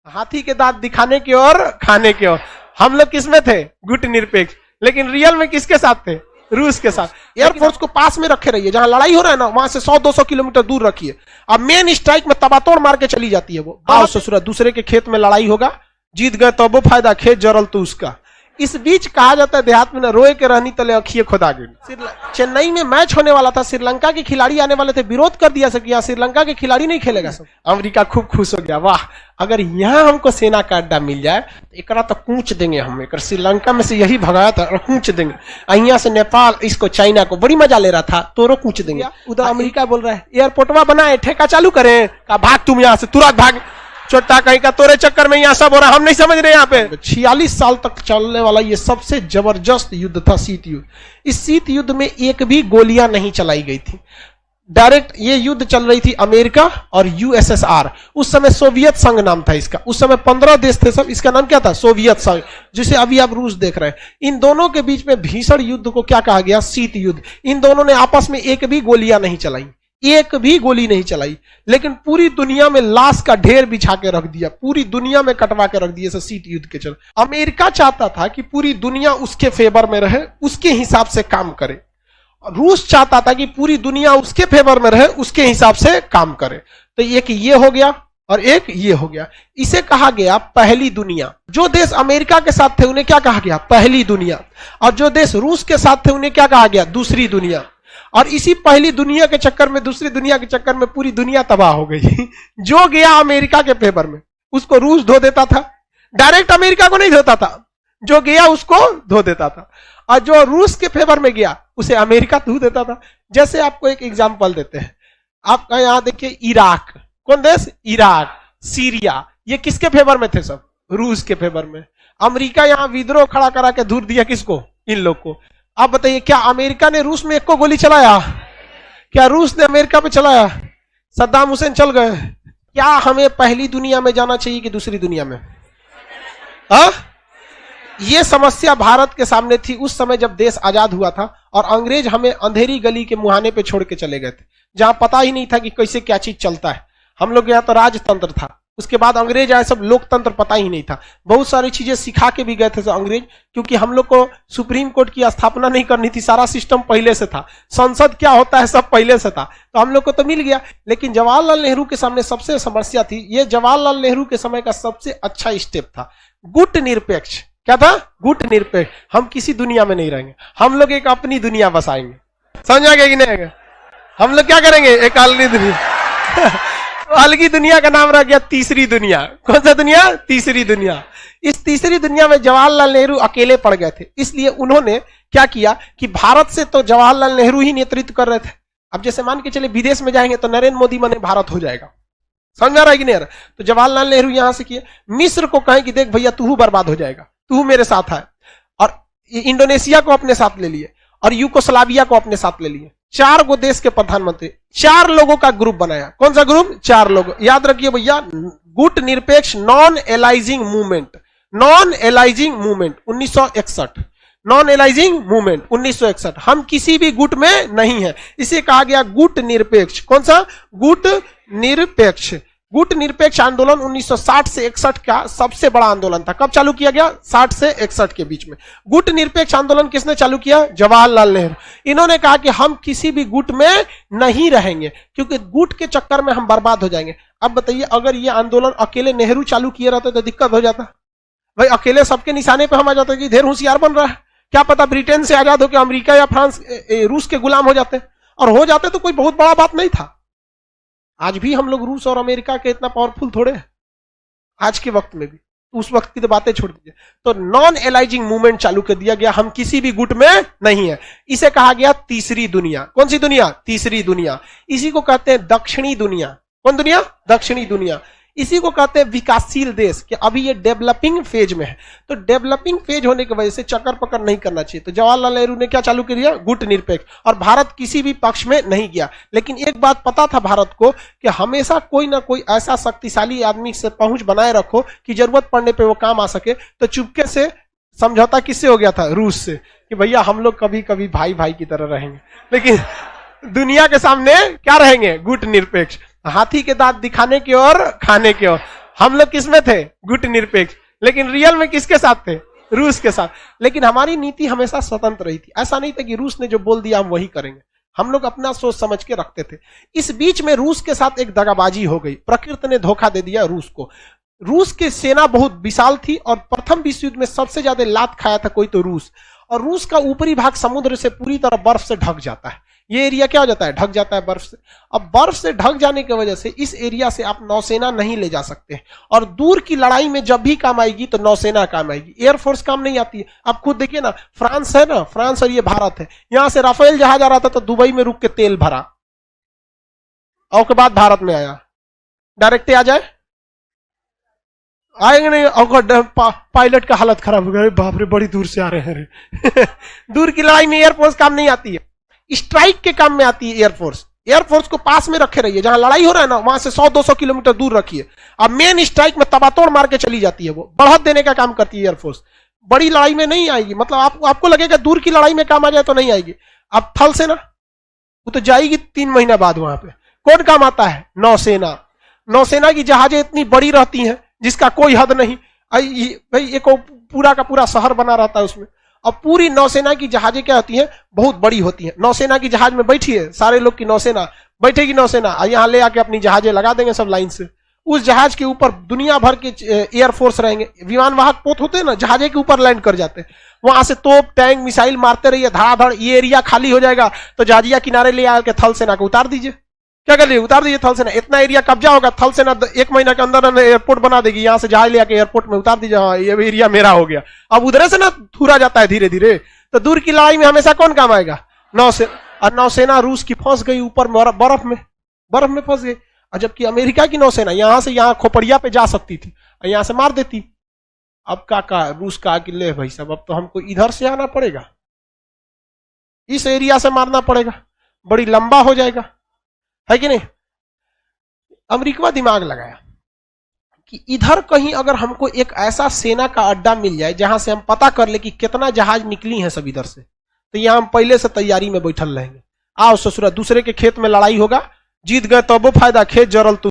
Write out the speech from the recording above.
हाथी के दांत दिखाने की और खाने की ओर। हम लोग किसमें थे? गुट निरपेक्ष। लेकिन रियल में किसके साथ थे? रूस के साथ। एयरफोर्स को पास में रखे रहिए, जहां लड़ाई हो रहा है ना वहां से 100-200 किलोमीटर दूर रखिए। अब मेन स्ट्राइक में तबातोड़ मार के चली जाती है वो। आओ ससुरा, दूसरे के खेत में लड़ाई होगा, जीत गए तो वो फायदा, खेत जरल तो उसका। इस बीच कहा जाता है देहात में ना रोए के रहनी तले अखिए खुदा गई। चेन्नई में मैच होने वाला था, श्रीलंका के खिलाड़ी आने वाले थे, विरोध कर दिया सर, श्रीलंका के खिलाड़ी नहीं खेलेगा। अमेरिका खूब खुश हो गया, वाह अगर यहाँ हमको सेना का अड्डा मिल जाए तो एकरा तो कूच देंगे हम। एक श्रीलंका में से यही भगाया था और कूच देंगे। यहाँ से नेपाल इसको, चाइना को बड़ी मजा ले रहा था, तोरो कूच देंगे। उधर अमेरिका बोल रहा है एयरपोर्टवा बनाए, ठेका चालू करें, का भाग तुम यहाँ से, तुरंत भाग, छोटा कहीं का तोरे चक्कर में यहाँ सब हो रहा, हम नहीं समझ रहे। यहाँ पे 46 साल तक चलने वाला ये सबसे जबरदस्त युद्ध था, शीत युद्ध। इस शीत युद्ध में एक भी गोलियां नहीं चलाई गई थी, डायरेक्ट ये युद्ध चल रही थी अमेरिका और यूएसएसआर। उस समय सोवियत संघ नाम था इसका। उस समय 15 देश थे सब, इसका नाम क्या था? सोवियत संघ, जिसे अभी आप रूस देख रहे हैं। इन दोनों के बीच में भीषण युद्ध को क्या कहा गया? शीत युद्ध। इन दोनों ने आपस में एक भी गोलियां नहीं चलाई, एक भी गोली नहीं चलाई, लेकिन पूरी दुनिया में लाश का ढेर बिछा के रख दिया, पूरी दुनिया में कटवा के रख दिया शीत युद्ध के चल। अमेरिका चाहता था कि पूरी दुनिया उसके फेवर में रहे, उसके हिसाब से काम करे। रूस चाहता था कि पूरी दुनिया उसके फेवर में रहे, उसके हिसाब से काम करे। तो एक ये हो गया और एक ये हो गया। इसे कहा गया पहली दुनिया। जो देश अमेरिका के साथ थे उन्हें क्या कहा गया? पहली दुनिया। और जो देश रूस के साथ थे उन्हें क्या कहा गया? दूसरी दुनिया। और इसी पहली दुनिया के चक्कर में, दूसरी दुनिया के चक्कर में पूरी दुनिया तबाह हो गई। जो गया अमेरिका के फेवर में उसको रूस धो देता था, डायरेक्ट अमेरिका को नहीं धोता था, जो गया उसको धो देता था। और जो रूस के फेवर में गया उसे अमेरिका धो देता था। जैसे आपको एक एग्जांपल देते हैं, आपका यहां देखिए इराक, कौन देश? इराक, सीरिया, ये किसके फेवर में थे? सब रूस के फेवर में। अमेरिका यहां विद्रोह खड़ा करा के धूर दिया किसको? इन लोग को। आप बताइए क्या अमेरिका ने रूस में एक को गोली चलाया? क्या रूस ने अमेरिका पे चलाया? सद्दाम हुसैन चल गए। क्या हमें पहली दुनिया में जाना चाहिए कि दूसरी दुनिया में? ये समस्या भारत के सामने थी उस समय जब देश आजाद हुआ था और अंग्रेज हमें अंधेरी गली के मुहाने पे छोड़ के चले गए थे, जहां पता ही नहीं था कि कैसे क्या चीज चलता है। हम लोग यहाँ तो राजतंत्र था, उसके बाद अंग्रेज आए, सब लोकतंत्र पता ही नहीं था। बहुत सारी चीजें सिखा के भी गए थे अंग्रेज, क्योंकि हम लोग को सुप्रीम कोर्ट की स्थापना नहीं करनी थी, सारा सिस्टम पहले से था, संसद क्या होता है सब पहले से था, तो हम लोग को तो मिल गया। लेकिन जवाहरलाल नेहरू के सामने सबसे समस्या थी, ये जवाहरलाल नेहरू के समय का सबसे अच्छा स्टेप था, गुट निरपेक्ष। क्या था? गुट निरपेक्ष। हम किसी दुनिया में नहीं रहेंगे, हम लोग एक अपनी दुनिया बसाएंगे। समझा गया कि नहीं? हम लोग क्या करेंगे? एक अलगी दुनिया। अलगी दुनिया का नाम रह गया तीसरी दुनिया। कौन सा दुनिया? तीसरी दुनिया। इस तीसरी दुनिया में जवाहरलाल नेहरू अकेले पड़ गए थे, इसलिए उन्होंने क्या किया कि भारत से तो जवाहरलाल नेहरू ही नेतृत्व कर रहे थे। अब जैसे मान के चले विदेश में जाएंगे तो नरेंद्र मोदी माने भारत हो जाएगा, समझ आ रहा है कि नहीं? तो जवाहरलाल नेहरू यहां से किए, मिस्र को कहें कि देख भैया तू बर्बाद हो जाएगा, तू मेरे साथ है। और इंडोनेशिया को अपने साथ ले लिए और यूगोस्लाविया को अपने साथ ले लिए। 4 गो देश के प्रधानमंत्री, 4 लोगों का ग्रुप बनाया। कौन सा ग्रुप? 4 लोग। याद रखिए भैया, गुट निरपेक्ष non aliasing movement, non aliasing movement 1961, non aliasing movement 1961। हम किसी भी गुट में नहीं है, इसे कहा गया गुट निरपेक्ष। कौन सा? गुट निरपेक्ष। गुट निरपेक्ष आंदोलन 1960 से 61 का सबसे बड़ा आंदोलन था। कब चालू किया गया? 60 से 61 के बीच में। गुट निरपेक्ष आंदोलन किसने चालू किया? जवाहरलाल नेहरू। इन्होंने कहा कि हम किसी भी गुट में नहीं रहेंगे, क्योंकि गुट के चक्कर में हम बर्बाद हो जाएंगे। अब बताइए, अगर ये आंदोलन अकेले नेहरू चालू किए रहते तो दिक्कत हो जाता भाई, अकेले सबके निशाने पे हम आ जाते कि ढेर होशियार बन रहा है, क्या पता ब्रिटेन से आजाद होकर अमेरिका या फ्रांस रूस के गुलाम हो जाते, और हो जाते तो कोई बहुत बड़ा बात नहीं था। आज भी हम लोग रूस और अमेरिका के इतना पावरफुल थोड़े हैं आज के वक्त में भी, उस वक्त की तो बातें छोड़ दीजिए। तो नॉन एलाइजिंग मूवमेंट चालू कर दिया गया, हम किसी भी गुट में नहीं है। इसे कहा गया तीसरी दुनिया। कौन सी दुनिया? तीसरी दुनिया। इसी को कहते हैं दक्षिणी दुनिया। कौन दुनिया? दक्षिणी दुनिया। इसी को कहते हैं विकासशील देश, कि अभी ये डेवलपिंग फेज में है। तो डेवलपिंग फेज होने की वजह से चक्कर पकड़ नहीं करना चाहिए। तो जवाहरलाल नेहरू ने क्या चालू कर दिया? गुट निरपेक्ष। और भारत किसी भी पक्ष में नहीं गया। लेकिन एक बात पता था भारत को कि हमेशा कोई ना कोई ऐसा शक्तिशाली आदमी से पहुंच बनाए रखो कि जरूरत पड़ने पर वो काम आ सके। तो चुपके से समझौता किससे हो गया था? रूस से, कि भैया हम लोग कभी कभी भाई भाई की तरह रहेंगे, लेकिन दुनिया के सामने क्या रहेंगे? गुट निरपेक्ष। हाथी के दांत दिखाने की और खाने की ओर। हम लोग किसमें थे? गुट निरपेक्ष। लेकिन रियल में किसके साथ थे? रूस के साथ। लेकिन हमारी नीति हमेशा स्वतंत्र रही थी। ऐसा नहीं था कि रूस ने जो बोल दिया हम वही करेंगे। हम लोग अपना सोच समझ के रखते थे। इस बीच में रूस के साथ एक दगाबाजी हो गई। प्रकृति ने धोखा दे दिया रूस को। रूस की सेना बहुत विशाल थी और प्रथम विश्व युद्ध में सबसे ज्यादा लात खाया था कोई तो रूस। और रूस का ऊपरी भाग समुद्र से पूरी तरह बर्फ से ढक जाता है। ये एरिया क्या हो जाता है? ढक जाता है बर्फ से। अब बर्फ से ढक जाने की वजह से इस एरिया से आप नौसेना नहीं ले जा सकते, और दूर की लड़ाई में जब भी काम आएगी तो नौसेना काम आएगी, एयरफोर्स काम नहीं आती है। आप खुद देखिए ना, फ्रांस है ना, फ्रांस और ये भारत है, यहां से राफेल जहाज आ रहा था तो दुबई में रुक के तेल भरा और के बाद भारत में आया। डायरेक्ट आ जाए, आएंगे नहीं। और पायलट का हालत खराब हो गया, बाप रे बड़ी दूर से आ रहे हैं। दूर की लड़ाई में एयरफोर्स काम नहीं आती है, स्ट्राइक के काम में आती है एयरफोर्स। एयरफोर्स को पास में रखे रहिए, जहां लड़ाई हो रहा है ना वहां से 100-200 किलोमीटर दूर रखिए। अब मेन स्ट्राइक में तबातोड़ मार के चली जाती है, वो बढ़त देने का काम करती है एयरफोर्स। बड़ी लड़ाई में नहीं आएगी, मतलब आपको लगेगा दूर की लड़ाई में काम आ जाए तो नहीं आएगी। अब थल सेना वो तो जाएगी 3 महीना बाद। वहां पे कौन काम आता है? नौसेना। नौसेना की जहाजें इतनी बड़ी रहती हैं जिसका कोई हद नहीं। भाई एक पूरा का पूरा शहर बना रहता है उसमें। अब पूरी नौसेना की जहाजें क्या होती हैं? बहुत बड़ी होती हैं। नौसेना की जहाज में बैठिए, सारे लोग की नौसेना बैठेगी, नौसेना यहां ले आके अपनी जहाजें लगा देंगे सब लाइन से। उस जहाज के ऊपर दुनिया भर के एयरफोर्स रहेंगे। विमान वाहक पोत होते हैं ना, जहाजे के ऊपर लैंड कर जाते हैं। वहां से तोप टैंक मिसाइल मारते रहिए, धड़ाधड़। ये एरिया खाली हो जाएगा तो जहाजिया किनारे ले आकर थल सेना को उतार दीजिए। क्या कर लिए? उतार दीजिए थल सेना। इतना एरिया कब्जा होगा, थल सेना 1 महीना के अंदर एयरपोर्ट बना देगी। यहां से जहाज ले आके एयरपोर्ट में उतार दीजिए, हाँ ये एरिया मेरा हो गया। अब उधर से ना थूरा जाता है धीरे धीरे। तो दूर की लड़ाई में हमेशा कौन काम आएगा? नौसेना। और नौसेना रूस की फंस गई ऊपर बर्फ में फंस गई। और जबकि अमेरिका की नौसेना यहां से यहां खोपड़िया पे जा सकती थी और यहां से मार देती। अब का रूस का कि ले भाई साहब, अब तो हमको इधर से आना पड़ेगा, इस एरिया से मारना पड़ेगा, बड़ी लंबा हो जाएगा, है कि नहीं? अमेरिका दिमाग लगाया कि इधर कहीं अगर हमको एक ऐसा सेना का अड्डा मिल जाए जहां से हम पता कर ले कि कितना जहाज निकली है सब इधर से, तो यहां हम पहले से तैयारी में बैठल रहेंगे। आओ ससुरा, दूसरे के खेत में लड़ाई होगा, जीत गए तब वो फायदा, खेत जरल तो